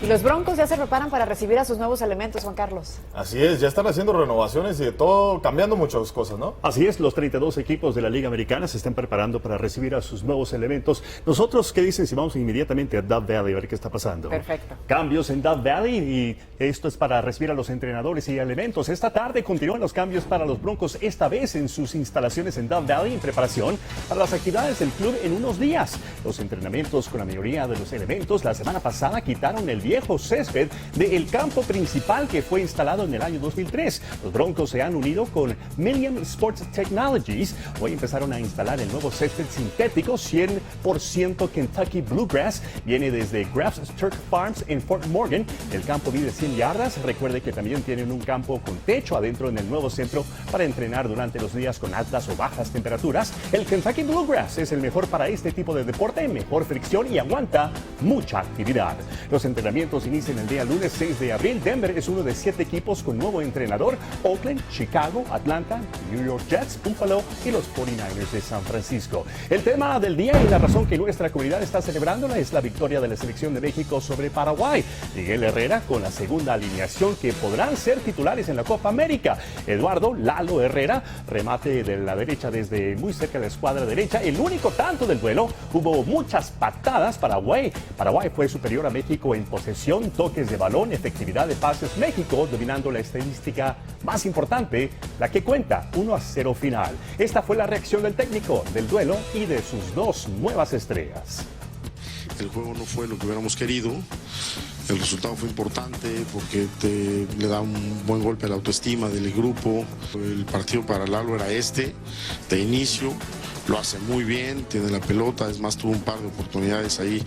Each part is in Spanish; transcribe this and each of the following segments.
Y los Broncos ya se preparan para recibir a sus nuevos elementos, Juan Carlos. Así es, ya están haciendo renovaciones y de todo, cambiando muchas cosas, ¿no? Así es, los 32 equipos de la Liga Americana se están preparando para recibir a sus nuevos elementos. Nosotros, ¿qué dicen si vamos inmediatamente a Dove Valley a ver qué está pasando? Perfecto. Cambios en Dove Valley y esto es para recibir a los entrenadores y elementos. Esta tarde continúan los cambios para los Broncos, esta vez en sus instalaciones en Dove Valley en preparación para las actividades del club en unos días. Los entrenamientos con la mayoría de los elementos la semana pasada quitaron el viejo césped del campo principal que fue instalado en el año 2003. Los Broncos se han unido con Million Sports Technologies. Hoy empezaron a instalar el nuevo césped sintético 100% Kentucky Bluegrass. Viene desde Grass Turk Farms en Fort Morgan. El campo mide 100 yardas. Recuerde que también tienen un campo con techo adentro en el nuevo centro para entrenar durante los días con altas o bajas temperaturas. El Kentucky Bluegrass es el mejor para este tipo de deporte, mejor fricción y aguanta mucha actividad. Los entrenamientos inician el día lunes 6 de abril. Denver es uno de 7 equipos con nuevo entrenador. Oakland, Chicago, Atlanta, New York Jets, Buffalo y los 49ers de San Francisco. El tema del día y la razón que nuestra comunidad está celebrándola es la victoria de la selección de México sobre Paraguay. Miguel Herrera con la segunda alineación que podrán ser titulares en la Copa América. Eduardo Lalo Herrera, remate de la derecha desde muy cerca de la escuadra derecha. El único tanto del duelo. Hubo muchas patadas. Paraguay fue superior a México en posesión, toques de balón, efectividad de pases. México dominando la estadística más importante, la que cuenta 1-0 final. Esta fue la reacción del técnico del duelo y de sus dos nuevas estrellas. El juego no fue lo que hubiéramos querido. El resultado fue importante porque le da un buen golpe a la autoestima del grupo. El partido para Lalo era de inicio. Lo hace muy bien, tiene la pelota, es más, tuvo un par de oportunidades ahí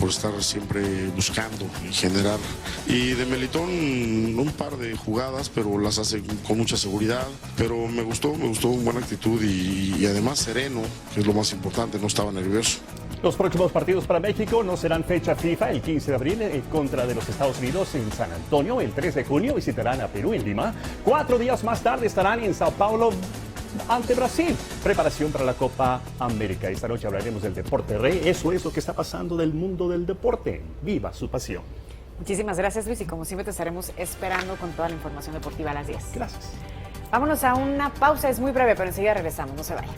por estar siempre buscando y generar. Y de Melitón un par de jugadas, pero las hace con mucha seguridad. Pero me gustó buena actitud y además sereno, que es lo más importante, no estaba nervioso. Los próximos partidos para México no serán fecha FIFA. El 15 de abril en contra de los Estados Unidos en San Antonio. El 3 de junio visitarán a Perú en Lima. 4 días más tarde estarán en Sao Paulo ante Brasil. Preparación para la Copa América. Esta noche hablaremos del deporte rey. Eso es lo que está pasando del mundo del deporte. Viva su pasión. Muchísimas gracias, Luis, y como siempre te estaremos esperando con toda la información deportiva a las 10. Gracias. Vámonos a una pausa, es muy breve, pero enseguida regresamos, no se vayan.